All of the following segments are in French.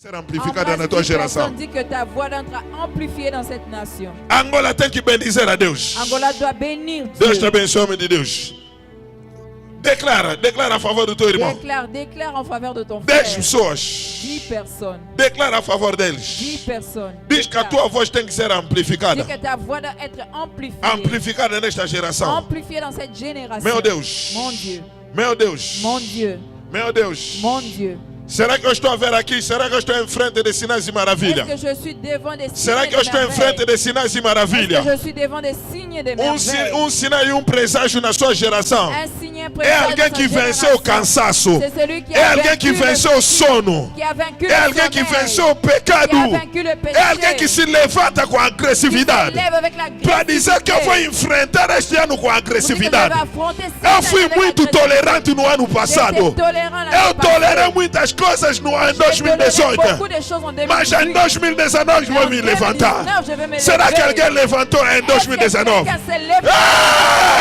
Ser amplificada na tua geração. Dit que ta voix doit être amplifiée dans cette nation. Angola tem que bendizer a Deus. Angola doit bénir Dieu. Deus te abençoe, homem de Deus. Declara a favor do teu irmão. Déclare en faveur de ton frère. 10 pessoas. 10 personnes. Declara a favor deles. 10 personnes. Diz que a tua voz tem que ser amplificada. Dis que ta voix doit être amplifiée. Amplificada nesta geração. Amplifiée dans cette génération. Meu Deus. Mon Dieu. Meu Deus. Mon Dieu. Meu Deus. Mon Dieu. Será que eu estou a ver aqui? Será que eu estou em frente de sinais e maravilhas? Est-ce que je suis devant des signes Será que eu estou em frente de sinais e maravilhas? Est-ce que je suis devant des signes de merveilles? Sinal e presságio na sua geração. Un signe, un É présage alguém dans que sa venceu o génération. cansaço. C'est celui qui É a alguém que vaincu venceu o sono. qui a vaincu É le alguém que sommeil. venceu o pecado. Qui a vaincu le péché. É alguém que se levanta com Qui se agressividade lève avec la para dizer que eu vou agressivité. enfrentar este ano com Vous dites que je agressividade. vais affronter cette Eu année fui avec muito agressivité. tolerante no ano passado. J'étais tolérant l'année Eu tolerei passée. muitas coisas no ano J'ai toléré 2018. beaucoup de choses en 2018. Mas em 2019 vou me levantar. je vais me Será que lever. alguém levantou em Est-ce que 2019? quelqu'un s'est levé?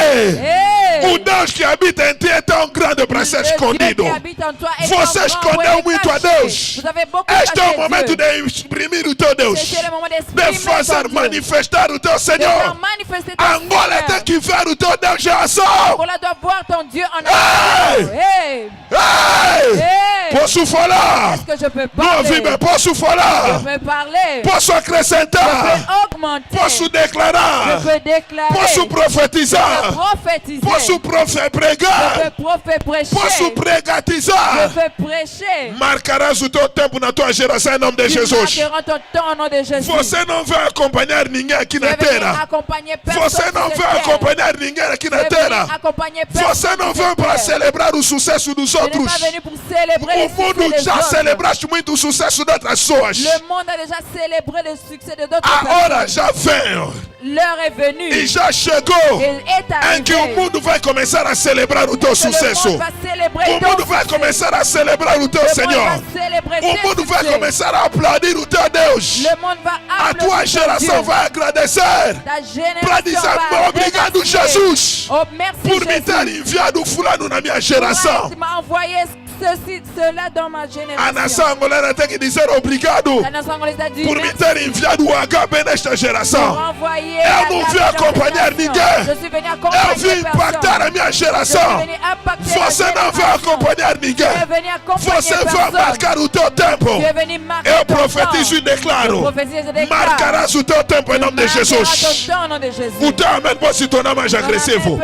Ei! Hey! O Deus que habita em ti é tão grande para ser Le Dieu escondido. qui habite en toi est Você un grand, escondeu ouais, muito a caché. Deus. Vous avez beaucoup Este é o caché momento Dieu. de exprimir o teu Deus. C'est le moment De d'exprimer fazer ton Dieu. manifestar o teu De faire Senhor. manifester ton Angola Seigneur. tem que ver o teu Deus em ação. Angola doit voir ton Dieu en Hey! action. Hey! Ei! Hey! Posso falar? Est-ce que je peux Não ouvi parler? bem. Posso Je falar? peux parler. Posso Je acrescentar? peux augmenter. Posso Je declarar? peux déclarer. Posso Je peux profetizar? prophétiser. Posso pregar? Je peux prêcher. Posso Je pregatizar? peux prêcher. Marcarás o teu tempo na tua geração em nome de Tu Jesus. marqueras ton temps au nom de Jésus. Você não vai acompanhar ninguém aqui Je na vais venir terra. accompagner personne Você sur não cette vai terre. acompanhar ninguém aqui Je na vais venir terra. accompagner personne Você não sur veio cette para terre. celebrar o sucesso dos Je n'ai outros. pas venu pour célébrer le O succès mundo des já autres. celebraste muito o sucesso de outras pessoas. Le monde a déjà célébré le succès de d'autres A hora personnes. já vem L'heure est venue. e já chegou Elle est em que o arrivée. mundo vai começar a celebrar o teu Que le sucesso. monde va célébrer O ton mundo vai succès. começar a celebrar o teu Le monde Senhor. va célébrer O tes mundo vai succès. começar a aplaudir o teu Deus. Le monde va A applaudir tua ton geração Dieu. vai agradecer Ta para génération dizer va obrigado, remercier. Jesus, Oh, merci por me Jésus. ter enviado fulano na minha geração. Tu m'as envoyé ceci, cela dans ma A génération. nação angolana tem que dizer obrigado La nation angolaise a dit por me merci ter enviado o HB nesta pour geração. envoyer Eu la não grâce vim dans cette acompanhar nation. ninguém. Je suis venu Eu accompagner vim impactar personne. a minha Je suis geração. venu impacter la Você não vai génération. acompanhar Tu ninguém. es venu accompagner Você vai personne. marcar o teu tempo. Tu es venu marquer Eu ton profetizo e temps. declaro: Je prophétise et déclare. marcarás o teu tempo em nome de Tu marqueras Jesus. ton temps au nom de Jésus. O teu amém pode se tornar mais agressivo.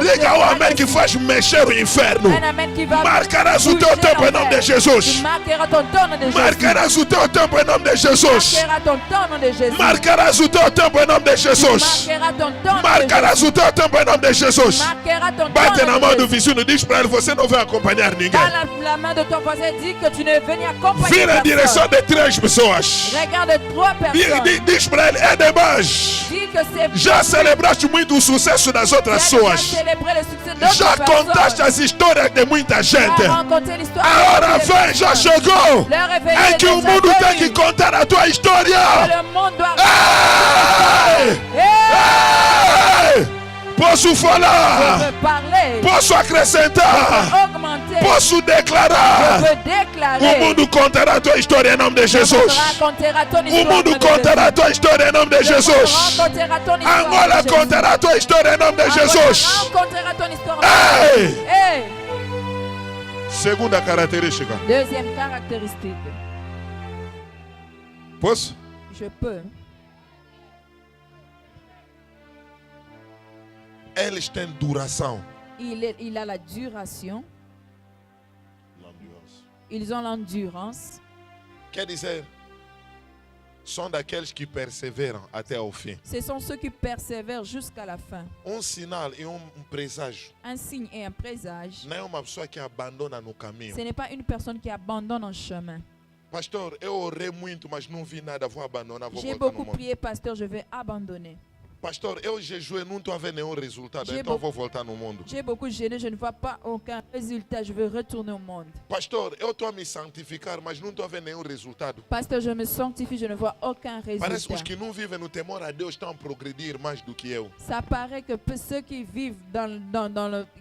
Diga o amém que faz mexer o inferno. Un amen qui va Marcarás o teu bouger tempo em nome l'enfer. de Jesus. Tu marqueras ton temps au nom de Jésus. Marcarás o teu tempo em nome de Jesus. Marqueras ton temps au nom de Jésus. Marcarás o teu tempo em nome de Jesus. Marqueras ton temps au nom de Marcarás Jésus. o teu tempo em nome de Jesus. Marqueras ton temps Bate au na nom mão de do Jésus. vizinho e diz para ele: você não vai acompanhar ninguém. Dans la main de ton voisin, dis que tu ne viens accompagner Vira em direção personne. de 3 pessoas. Regarde 3 personnes. Diz para ele: é demais. Dis que c'est Já celebraste muito o sucesso das outras Tu as déjà pessoas. célébré le succès d'autres Já contaste personnes. as histórias de muita Tu gente. as rencontré l'histoire A de hora beaucoup de vem, já personnes. chegou. L'heure est venue, Em que o déjà mundo tem venue. que contar a tua história. Le monde doit... Ei! Hey! Ei! Posso Je falar. veux parler. Posso acrescentar. Augmenter. Posso Je declarar. veux O déclarer. mundo contará a tua história em nome de Le monde Jesus. racontera ton O histoire. mundo au nom de contará a Jésus. tua história em nome de Le monde Jesus. racontera ton histoire. au nom Angola de Jésus. contará a tua história em nome de Angola Jesus. racontera ton histoire. au nom de Ei! Jésus. Hey! Segunda característica. Deuxième caractéristique. Posso? Je peux. Eles têm duração. Il a la duration. Ils ont l'endurance. Quer dizer, são daqueles que perseveram até ao fim. Ce sont ceux qui persévèrent jusqu'à la fin. Sinal e presságio. Un signe et un présage. Não é uma pessoa que abandona no caminho. Ce n'est pas une personne qui abandonne en chemin. Pastor, eu orei muito, mas não vi nada. Vou abandonar, vou J'ai voltar no beaucoup mundo. prié, pasteur, je vais abandonner. Pastor, eu jejuei, não estou a ver nenhum resultado, J'ai então eu beau- vou voltar no mundo. J'ai beaucoup jeûné, je ne vois pas aucun résultat. Je veux retourner au monde. Pastor, eu estou a me santificar, mas não estou a ver nenhum resultado. Pasteur, je me sanctifie, je ne vois aucun Parece que résultat. os que não vivem no temor a Deus estão a progredir mais do que eu. Ça paraît que ceux qui vivent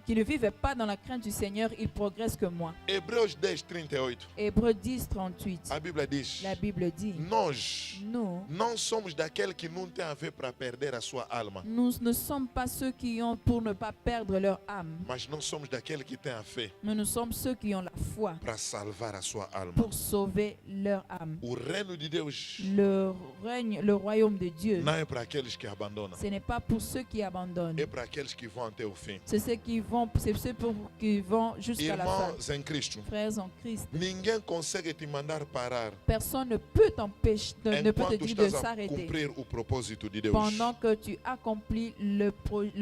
qui ne vivent pas dans la crainte du Seigneur, ils progressent que moi. Hebreus 10, 38. Hébreux 10, 38. A Bíblia diz: La Bible dit, nós nous não somos daquele que não tem a ver para perder a sua alma, ne sommes pas ceux qui ont pour ne pas perdre leur âme, mas nós somos daquele que tem a fé mais nous sommes ceux qui ont la foi para salvar a sua alma. pour sauver leur âme. O reino de Deus Le règne, le royaume de Dieu, não é para aqueles que abandonam, ce n'est pas pour ceux qui abandonnent. é para aqueles que vão até o fim. C'est ceux qui vont jusqu'à la fin. Irmãos em Cristo, Frères en Christ, ninguém consegue te mandar parar personne ne peut t'empêcher, ne peut te enquanto dire de estás a s'arrêter cumprir o propósito de Deus. pendant que tu accomplis le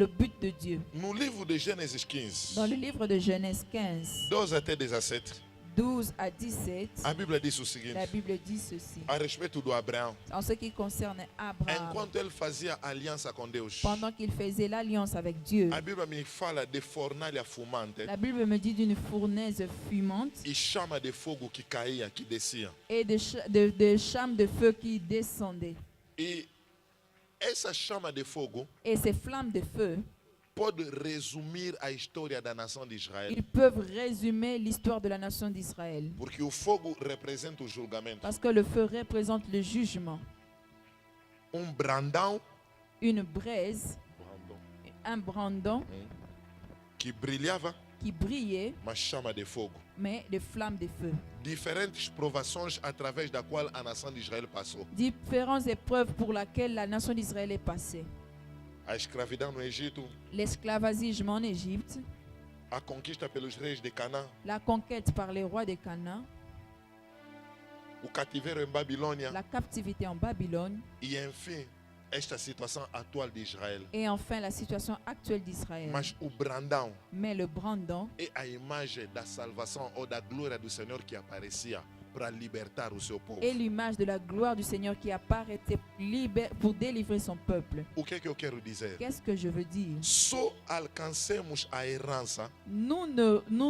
but de Dieu. No livro de Gênesis 15, Dans le livre de Genèse 15, 12 até 17, 12 à 17, a Bíblia diz o seguinte, la Bible dit ceci. a respeito do Abraão. En ce qui concerne Abraham, Enquanto ele fazia aliança com Deus, pendant qu'il faisait l'alliance avec Dieu, a Bíblia me fala de fornalha fumante la Bible me dit d'une fournaise fumante e chama de fogo que caía, que descia. et de chames de feu qui descendaient. E essa chama de fogo Et ces flammes de feu, pode resumir a história da nação de Israel, ils peuvent résumer l'histoire de la nation d'Israël. porque o fogo representa o julgamento. Parce que le feu représente le jugement. Brandão Une braise, un brandon que brilhava, qui brillait, mas chama de fogo. mais de flammes de feu. Diferentes provações através da qual a nação de Israel passou. Différentes épreuves pour lesquelles la nation d'Israël est passée. A escravidão no Egito, L'esclavagisme en Égypte, a conquista pelos reis de Canaã, la conquête par les rois de Canaan, o cativeiro em Babilônia la captivité en Babylone e, enfim, esta situação atual de Israel. et enfin la situation actuelle d'Israël. Mas o brandão Mais le brandon é a imagem da salvação ou da glória do Senhor que aparecia para libertar o seu povo. est l'image de la gloire du Seigneur qui apparaît pour délivrer son peuple. O que é que eu quero dizer? Qu'est-ce que je veux dire? Só alcancemos a herança Nous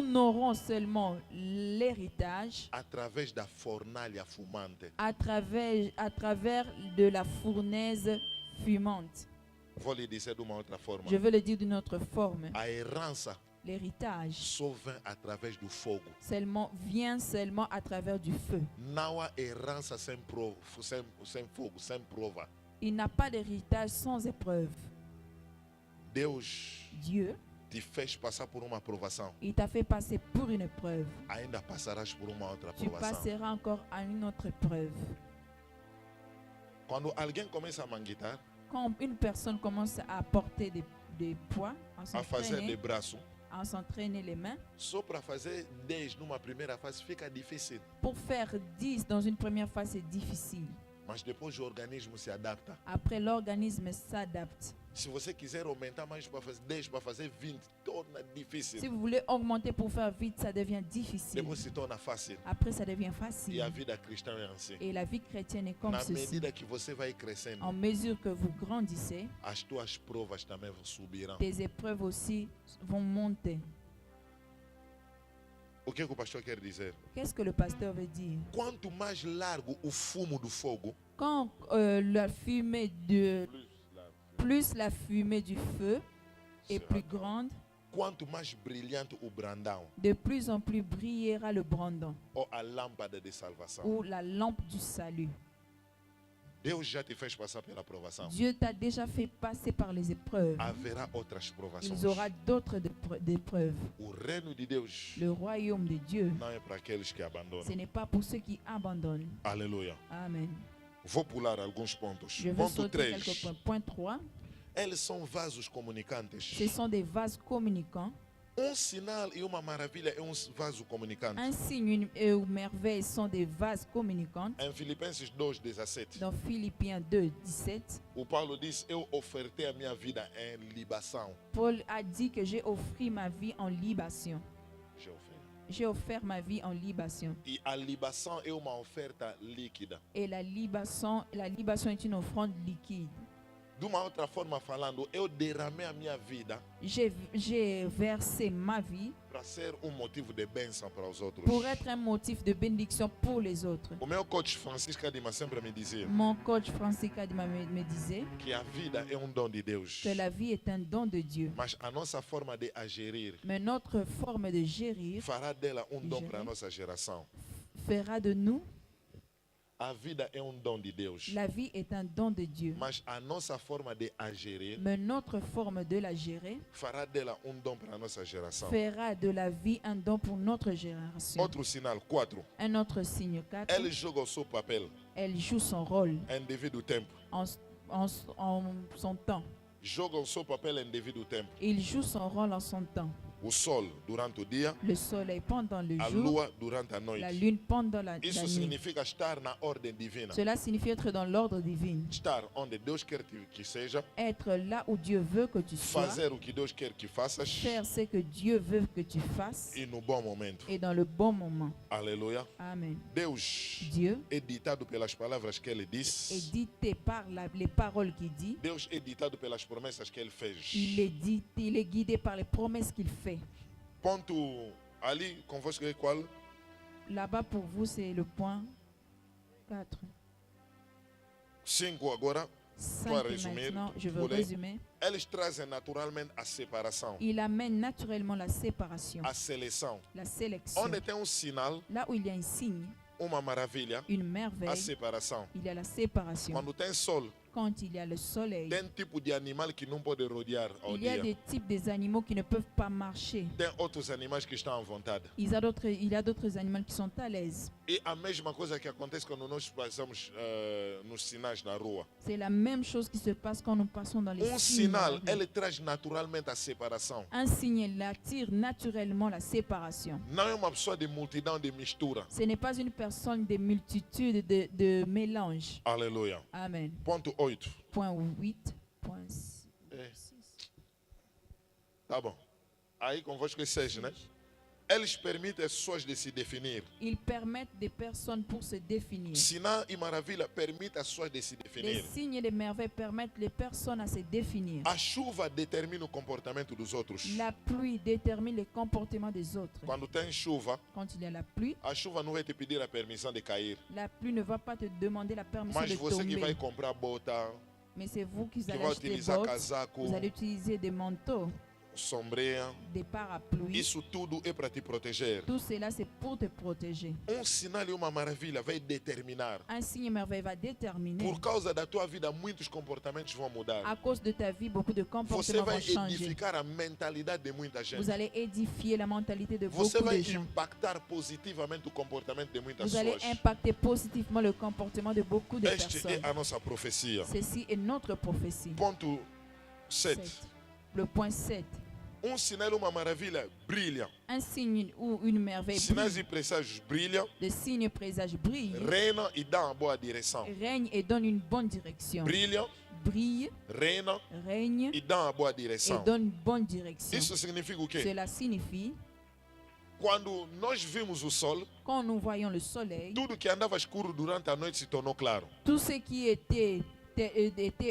n'aurons seulement l'héritage através da fornalha fumante. à travers de la fournaise fumante. Vou lhe dizer de uma outra forma. Je veux le dire d'une autre forme. A herança L'héritage só vem através do fogo. vient seulement à travers du feu. Não há herança sem fogo, sem prova. Il n'a pas d'héritage sans épreuve. Deus Dieu, te fez passar por uma provação. il t'a fait passer pour une épreuve. Ainda passarás por uma outra Tu provação. passeras encore à une autre épreuve. Quando alguém começa a manguitar, Quand une personne commence à porter des poids, a fazer de braço, à s'entraîner les mains, só para fazer 10 numa primeira fase fica difícil. pour faire 10 dans une première phase, c'est difficile. Mas depois o organismo se adapta. Après, l'organisme s'adapte. Se você quiser aumentar mais para fazer 10, para fazer 20, torna Si difícil. vous voulez augmenter pour faire vite, ça devient difficile. Depois se torna fácil. Après, ça devient E a facile. vida cristã é assim. Et la vie chrétienne est comme Na ceci. medida que você vai crescendo, En mesure que vous grandissez, as tuas provas também subirão. tes épreuves aussi vont monter. O que o pastor quer dizer? Qu'est-ce que le pasteur veut dire? Quanto mais largo o fumo do fogo, Quand plus la fumée du feu est plus grande, quanto mais brilhante o brandão de plus en plus brillera le brandon ou a lâmpada de salvação. ou la lampe du salut. Deus já te fez passar pela provação. Dieu t'a déjà fait passer par les épreuves. Haverá outras provações. Il y aura d'autres épreuves. O reino de Deus Le royaume de Dieu, não é para aqueles que abandonam. ce n'est pas pour ceux qui abandonnent. Aleluia. Amen. Vou pular alguns pontos. Je vais Ponto sauter 3. quelques points. Point 3. Eles são vasos comunicantes. Ce sont des vases communicants. Sinal e uma maravilha é vaso comunicante. Un signe et une merveille sont des vases communicants. Em Filipenses 2:17, Dans Philippiens 2, 17, o Paulo diz: Eu ofertei a minha vida em libação. Paul a dit que j'ai offert ma vie en libation. J'ai offert ma vie en libation. E a libação é uma oferta líquida. Et la libation est une offrande liquide. De uma outra forma falando, eu derramei a minha vida J'ai versé ma vie para ser motivo de bênção para os outros. pour être un motif de bénédiction pour les autres. O meu coach Francisco Adima sempre me dizia Mon coach Francis Kadima me disait que a vida é dom de Deus. que la vie est un don de Dieu. Mas a nossa forma de agir Mais notre forme de gérer fará dela dom para a nossa geração. fera de nous. A vida é dom de Deus. La vie est un don de Dieu. Mas a nossa forma de agir Mais notre forme de la gérer fará dela dom para a nossa geração. fera de la vie un don pour notre génération. Outro sinal, 4. Un autre signe 4. Ele joga o seu papel Elle joue son rôle em devido tempo. en son temps. Joga o seu papel em devido tempo. Il joue son rôle en son temps. O sol durante o dia, Le soleil pendant le a jour, lua durante a la noite. lune pendant la Isso nuit. significa estar na ordem divina. Cela signifie être dans l'ordre divin. Estar onde Deus quer que seja, Être là où Dieu veut que tu sois. fazer o que Deus quer que faças Faire ce que Dieu veut que tu fasses. e no bom momento. Et dans le bon moment. Aleluia. Amen. Deus Dieu é ditado pelas palavras que Ele est disse. dicté par les paroles qu'il dit. Deus é ditado pelas promessas que Ele fez. Il est guidé par les promesses qu'il fait. Ponto ali convosco é qual? Là-bas pour vous, c'est le point 4. 5 agora. 5 resumir, maintenant, je veux vou ler. résumer. Eles trazem naturalmente a separação, Il amène naturellement la séparation, a seleção. la sélection. Onde tem sinal, Là où il y a un signe, uma maravilha, une a merveille, separação. il y a la séparation. Quando tem sol, Quand il y a le soleil, tem tipo de animal que não pode rodear ao il y a dia. des types des animaux qui ne peuvent pas marcher. Tem outros animais que estão à vontade. Il y a d'autres animaux qui sont à l'aise. E a mesma coisa que acontece quando nós passamos nos sinais na rua. C'est la même chose qui se passe quand nous passons dans les signes. Sinal, ele traz naturalmente a separação. Un signe il attire naturellement la séparation. Não é uma pessoa de multidão, de mistura. Ce n'est pas une personne de multitude, de mélange. Aleluia. Amen. Ponto 8. Point 8. Point 6. Tá bom. Aí convosco é 6, né? Eles permitem as pessoas de se definir. Ils permettent des personnes pour se définir. Sinal e maravilha permite as pessoas de se Les definir. signes et les merveilles permettent les personnes à se définir. A chuva determina o comportamento dos outros. La pluie détermine le comportement des autres. Quando tem chuva, Quand il y a la pluie, a chuva não vai te pedir a permissão de cair. la pluie ne va pas te demander la permission Mas de você que vai tomber. comprar bota, Mais c'est vous qui que allez vai acheter utilizar bottes, casaco, vous allez utiliser des manteaux, sombreia, des parapluies. isso tudo é para te proteger. Tout cela, c'est pour te protéger. Sinal e uma maravilha vai determinar. Un signe merveille va déterminer. Por causa da tua vida, muitos comportamentos vão mudar. À cause de ta vie, beaucoup de Você comportements vai vont changer. edificar a mentalidade de muita gente. Vous allez édifier la mentalité de Você beaucoup vai de gens. impactar positivamente o comportamento de muitas Vous allez pessoas. impacter positivement le comportement de beaucoup de Este personnes. é a nossa profecia. Ceci est notre prophétie. Ponto 7. 7. Le point 7. Sinal e uma maravilha brilha. Un signe ou une merveille Sinais brille. e presságios brilham, Le signe présage brille, reinam e dão a boa direção. règne et donne une bonne direction. Brilham, Brille, reinam règne e dão a boa et direção. donne une bonne direction. Isso significa o quê? Cela signifie, Quando nós vimos o sol, quand nous voyons le soleil, tudo que andava escuro durante a noite se tornou claro. tout ce qui était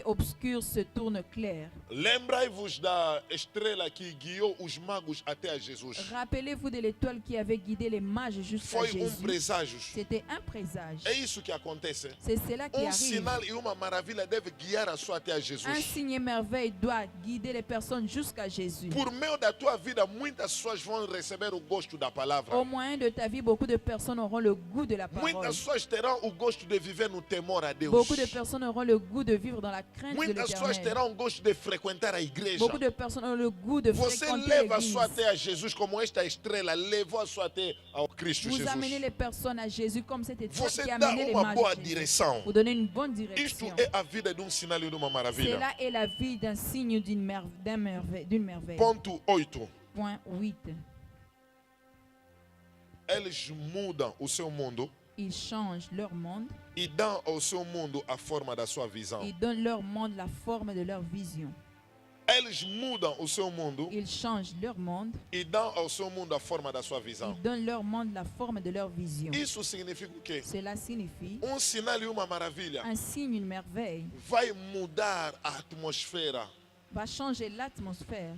obscur se tourne clair. Lembrai-vos da estrela que guiou os magos até a Jesus. Rappelez-vous de l'étoile qui avait guidé les mages jusqu'à Foi Jésus. presságio. C'était un présage. É isso que acontece. C'est cela qui arrive. Sinal e uma maravilha deve guiar a sua até a Un Jesus. signe et merveille doit guider les personnes jusqu'à Jésus. Por meio da tua vida, muitas pessoas vão receber o gosto da palavra. Au moyen de ta vie, beaucoup de personnes auront le goût de la parole. Muitas pessoas terão o gosto de viver no temor a Deus. Beaucoup de personnes auront le goût de vivre dans la crainte de Muitas pessoas l'Éternel. terão o gosto de frequentar a igreja. Beaucoup de personnes ont le goût de Você fréquenter leva a l'église. sua até a Jesus como esta estrela levou a sua até ao Cristo Vous Jesus. amenez les personnes à Jésus comme cette étoile Você qui a dá amené les uma mages. boa à Jésus. direção. Vous donnez une bonne Isto direction. é a vida de sinal e de uma maravilha. Cela est la vie d'un signe d'une merveille. Ponto 8. Point 8. Eles mudam o seu mundo Ils changent leur monde. e dão ao seu mundo a forma da sua visão. Ils donnent leur monde la forme de leur vision. eles mudam o seu mundo Ils changent leur monde. e dão ao seu mundo a forma da sua visão. Ils donnent leur monde la forme de leur vision. Isso significa o quê? Cela signifie Sinal e uma maravilha un signe, une merveille vai mudar a atmosfera va changer l'atmosphère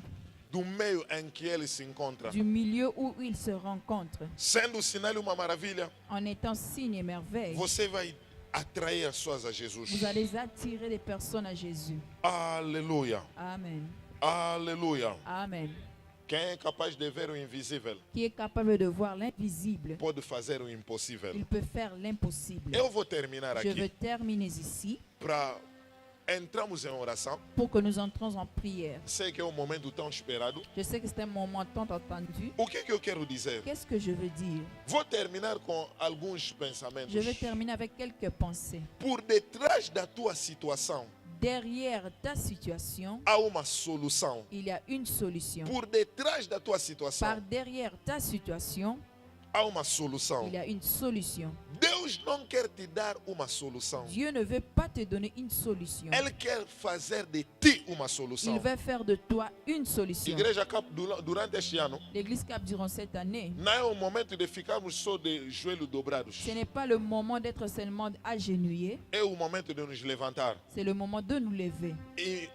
do meio em que ele se encontra. du milieu où ils se rencontrent. Sendo sinal e uma maravilha, En étant signe et merveille, você vai atrair as pessoas a Jesus. vous allez attirer les personnes à Jésus. Aleluia. Amen. Aleluia. Amen. Quem é capaz de ver o invisível Qui est capable de voir l'invisible, pode fazer o impossível. il peut faire l'impossible. Eu vou terminar Je veux aqui terminer ici para entrarmos em oração. pour que nous entrons en prière. Sei que é um momento tão esperado. Je sais que c'est un moment tant attendu. O que eu quero dizer? Qu'est-ce que je veux dire? Vou terminar com alguns pensamentos. Je vais terminer avec quelques pensées. Por detrás da tua situação Derrière ta situation, há uma solução. il y a une solution. Por detrás da tua Par situação derrière ta situation, há uma solução. il y a une solution. Deus não quer te dar uma solução. Dieu ne veut pas te donner une solution. Ele quer fazer de ti uma Il solução. veut faire de toi une solution. Igreja Cap, durante este ano, L'Église Cap durant cette année, não é o momento de ficarmos só de joelhos dobrados. ce n'est pas le moment d'être seulement agenouillé, É o momento de nos levantar c'est le moment de nous lever e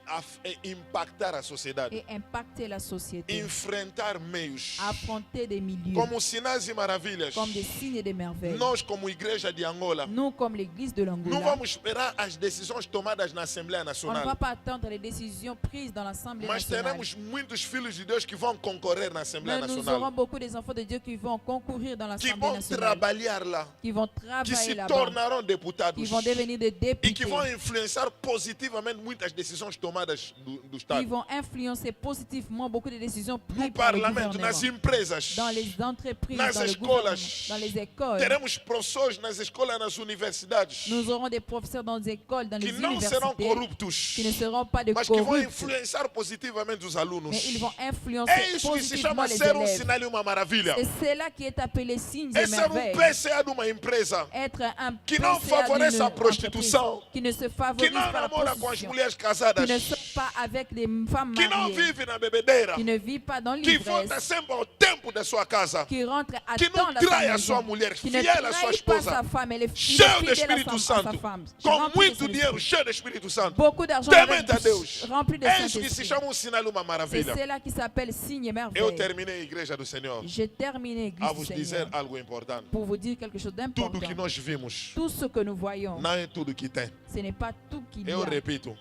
impactar a sociedade. et impacter la société, Enfrentar meios. affronter des milieux Como sinais e maravilhas. comme des signes et des merveilles. Nós, como igreja de Angola, Nous, comme l'Église de não l'Angola, vamos esperar as decisões tomadas na Assembleia on ne va Nacional. pas attendre les décisions prises dans l'Assemblée Mas nationale. teremos muitos filhos de Deus que vão concorrer na Assembleia Mais nous Nacional. aurons beaucoup des enfants de Dieu qui vont concourir dans Que l'Assemblée vão nationale, trabalhar lá. qui vont Que travailler se là-bas, tornarão deputados. qui vont devenir des E députés, que vão influenciar positivamente muitas decisões tomadas do qui Estado. vont influencer positivement beaucoup de décisions prises No par le parlamento, nas gouvernement, empresas, dans les entreprises, nas dans le escolas. gouvernement, dans les écoles. teremos professores nas escolas, nas universidades, Nous aurons des professeurs dans les écoles, dans que les não serão universités, corruptos, qui ne seront pas de mas que vão corrupts, influenciar positivamente os alunos. mais ils vont influencer É isso que se positivement chama les ser élèves. sinal e uma maravilha. Et c'est là qui est appelé signes et É ser merveilles. PCA de uma empresa Être un que não PCA favorece d'une a prostituição, entreprise, qui ne se que favorise não pas la namora com as prostitution, mulheres qui casadas, ne sort pas avec des femmes que não mariées, vive na bebedeira, qui ne vit pas dans que volta l'ivresse, sempre ao tempo da sua casa, qui rentre à que temps não dans sa trai a maison, sua mulher, qui ne fiel à sua trahit pas esposa, sa femme, elle est cheio do fidèle à Espírito sa Santo, femme, com remplie de muito son dinheiro, esprit. cheio do Espírito Santo, Beaucoup d'argent, temente a Deus. rempli de É isso que se Saint-Esprit. chama sinal e uma C'est maravilha. cela qui s'appelle signe et Eu merveille. terminei a igreja do Senhor J'ai terminé, a Église du vos Seigneur, dizer algo importante. pour vous dire quelque chose Tudo d'important. que nós vimos Tout ce que nous voyons, não é tudo que tem. ce n'est pas tout qu'il y Eu a. repito,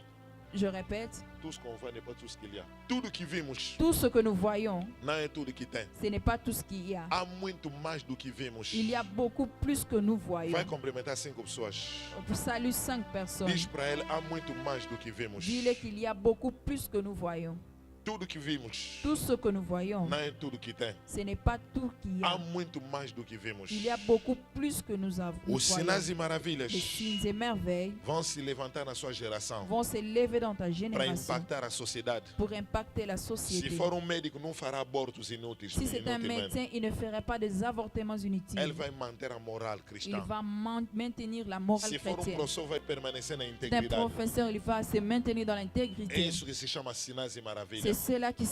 Je répète, tout ce qu'on voit n'est pas tout ce qu'il y a. Tudo que vimos tout ce que nous voyons, não é tudo que tem. ce n'est pas tout ce qu'il y a. Há muito mais do que vimos. Il y a beaucoup plus que nous voyons. Vai cumprimentar 5 pessoas. On salue 5 personnes. Diz para ele, há muito mais do que vimos. Dis-le qu'il y a beaucoup plus que nous voyons. Tudo que vimos Tout ce que nous voyons, não é tudo que tem. ce n'est pas tout qu'il y Há a. muito mais do que vimos. Il y a beaucoup plus que nous avons. Os sinais e maravilhas Les signes et merveilles vão se levantar na sua geração vont se lever dans ta para génération impactar a sociedade. pour impacter la Se société. for médico, não fará abortos inúteis. Si c'est un inutilmente. médecin, il ne ferait pas des avortements Ele inutiles. vai manter a moral Il cristã. va maintenir la morale Se for chrétienne. professor, vai permanecer na C'est un integridade. professeur, il va se maintenir dans É l'intégrité. isso que se chama sinais e C'est maravilhas. cela qui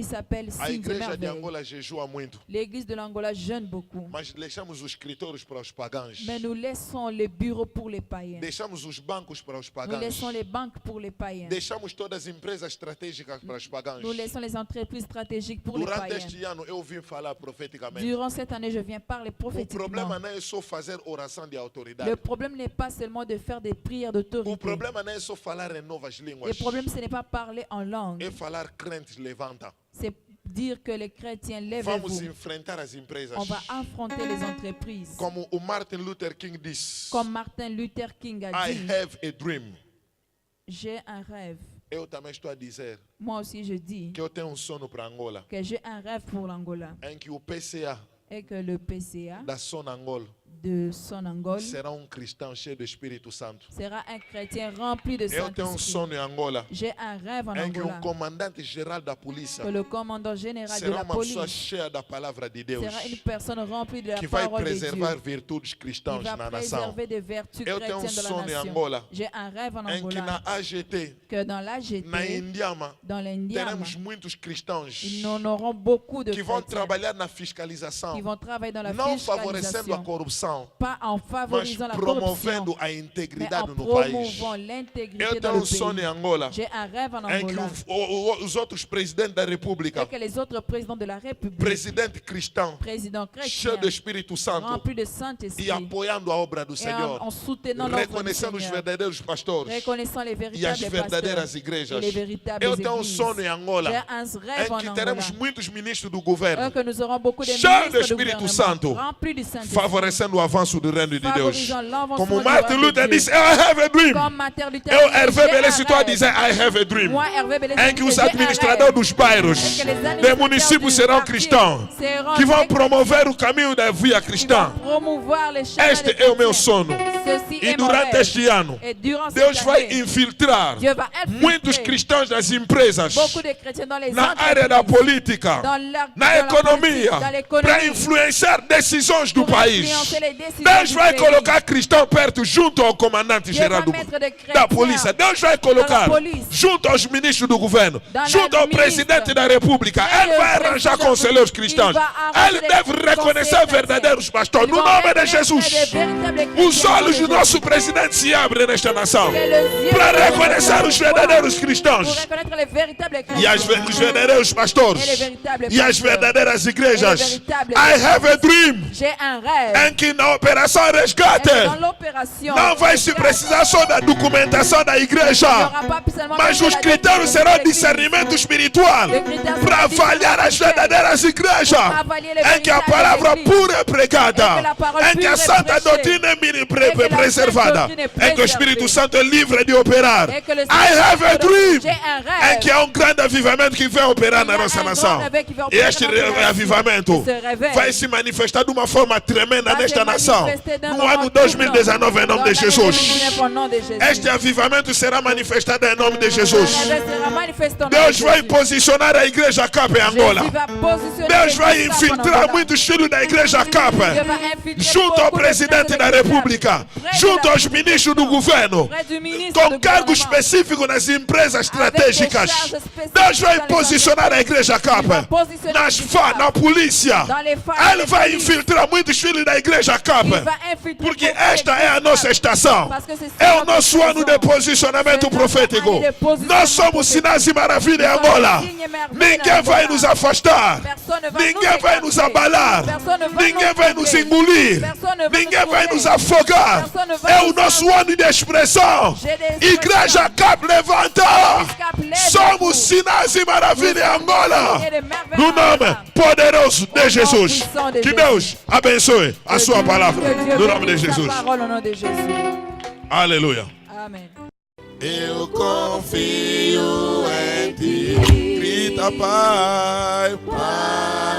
s'appelle A signes et igreja de merveilles. Angola jejua muito, L'église de l'Angola jeûne beaucoup. mas deixamos os escritórios para os pagãos. Mais nous laissons les bureaux pour les païens. Deixamos os bancos para os Nous pagãos. laissons les banques pour les païens. Deixamos todas as empresas estratégicas para os pagãos. Nous laissons les entreprises stratégiques pour les Durante païens. este ano eu vim falar profeticamente. Durant cette année, je viens parler O prophétiquement. problema não é só fazer oração de autoridade. Le problème n'est pas seulement de faire des prières O d'autorité. problema não é só falar em novas Le línguas. problème, ce n'est pas parler en langue. É falar crentes levanta. C'est dire que les chrétiens Vamos lèvez-vous. enfrentar as empresas. On va affronter les entreprises. Como o Martin Luther King disse. Comme Martin Luther King a I dit, have a dream. j'ai un rêve. Eu também estou a dizer Moi aussi, je dis que eu tenho um sono para Angola. que j'ai un rêve pour l'Angola Em que o PCA et que le PCA da Zona Angola de son Angola será cristão cheio do Espírito Santo. sera un chrétien rempli de Eu tenho Saint-Esprit. sonho em Angola J'ai un rêve en em que Angola comandante geral da polícia que le commandant général de será la uma pessoa police cheia da palavra de Deus, sera une personne remplie de la que vai parole de Dieu. preservar virtudes Il cristãs va na nação. préserver des vertus Eu tenho chrétiennes de la sonho em nation. Angola J'ai un rêve en em que na Angola AGT, que dans l'AGT, na Indiama, dans l'Indiama, teremos muitos cristãos ils en auront beaucoup de que vão chrétiens trabalhar na qui fiscalização, vont travailler dans la não favorecendo a fiscalisation, corrupção, pas en mas favorisant la corruption, promovendo a mais integridade en no país. promouvant l'intégrité Eu dans tenho le sonho em pays. Angola J'ai un rêve en em que Angola os outros presidentes da República, et que les autres présidents de la République, presidente cristão, présidents cheio chrétiens, do Espírito Santo, remplis de e Saint-Esprit, apoiando a obra do et Senhor, en soutenant l'œuvre du reconhecendo os Seigneur, verdadeiros pastores reconnaissant les e as véritables verdadeiras pasteurs igrejas. et les véritables Eu tenho églises. sonho em Angola J'ai un rêve em en que Angola teremos muitos ministros do governo que nous aurons beaucoup de cheios do ministres du Espírito gouvernement Santo, remplis du Saint-Esprit, favorecendo o avanço do reino de Deus. favorisant l'avancement Como du Martin royaume de Luther Dieu. disse, I have a dream. Comme Martin Luther Eu, dit, Hervé j'ai Belé, un se tu a rêve. dizer, I have a dream. Moi, Hervé Belé, Em que os j'ai un administradores rêve. dos bairros, Et que les de administrateurs municípios du serão quartier cristãos, seront que vão des promover o caminho da via cristã. chrétiens, promouvoir les chemins Este des é o meu chrétiens. sono. Ceci E est mon durante rêve. este ano, Et durant Deus cette vai année, infiltrar Dieu va infiltrer muitos cristãos das empresas, beaucoup de chrétiens dans les na área da entreprises, política, dans la, na dans la economia, politique, dans para l'économie, influenciar decisões do pour país. influencer les décisions Deus du vai pays. colocar cristão perto, junto ao comandante Dieu geral va mettre des chrétiens da polícia. Deus vai dans la colocar police, junto aos ministros do governo, dans junto la ao presidente ministre, da república. et Ele le vai arranjar président, conselheiros il cristãos. va arranger Ele les deve reconhecer conseillers verdadeiros pastores. Ils No vont nome de reconnaître Jesus. des véritables Os chrétiens olhos dans do le nosso Jésus. presidente se abrem nesta nação Que les yeux para de notre reconhecer Seigneur os verdadeiros pour cristãos reconnaître les véritables e os chrétiens verdadeiros et les pastores véritables e as pasteurs. verdadeiras igrejas. Et les véritables I have a dream J'ai un rêve. em que na operação Et resgate dans l'opération, não vai se precisar só da documentação da il n'y igreja, aura pas seulement mas besoin os de la critérios doctrine serão de l'Église. discernimento espiritual Les critères para seront avaliar as discernement verdadeiras igrejas, Para avaliar les em que a véritables palavra églises. pura é pregada, Et que la parole em que a pure est santa prêchée. doutrina é Et que la preservada, sainte doutrine est em que o Espírito préservée. Santo é livre de operar. Et que le I have a dream J'ai un em rêve. que há grande avivamento que vai operar Il y na a nossa un nação. grand réveil qui va E opérer este dans notre nation. avivamento Ce réveil vai se manifestar de uma forma tremenda va nesta se nação manifester d'un no moment ano troublant 2019 em nome dans de l'année Jesus. 2019 au nom de Jésus. Este avivamento será manifestado em nome de Le Jesus. réveil sera manifesté au nom Deus de vai Jésus. posicionar a igreja CAP em Angola. Jésus va positionner Deus les vai Christ en infiltrar Angola. muitos filhos da igreja CAP Dieu va infiltrer junto ao beaucoup de presidente frères da de l'Église, República, près de junto la aos ministros do governo, près du ministre com du cargo gouvernement. específico nas empresas estratégicas. charges spécifiques Deus vai dans les posicionar a igreja CAP Il va positionner nas a igreja FA, CAP. na polícia. Dans les FA, Ele les vai polices. infiltrar muitos filhos da igreja CAP. Il va infiltrer Porque beaucoup esta de é a nossa estação. Parce que c'est É o notre nosso ano de saison. posicionamento C'est notre profético. année de positionnement Nós somos prophétique. sinais e maravilha em Nous sommes Angola. signes et merveilles Ninguém en vai Angola. nos afastar. Personne ne va Ninguém nous vai nos écarter. abalar. Personne ne va Ninguém nous vai nos troubler. engolir. Personne ne va Ninguém nos vai troubler. nos afogar. Personne ne va É nous o nosso afogar. ano de expressão. J'ai des Igreja CAP levanta. Cap, lève-vous. Somos sinais e maravilha em Angola. Et de merveilles No en nome Angola. poderoso de Jesus. puissant de Que Jesus. Deus abençoe a sua palavra. Que Dieu No nome de bénisse sa Jesus. parole au nom de Jésus. Aleluia. Amen. Eu confio em ti. Grita, Pai. Pai.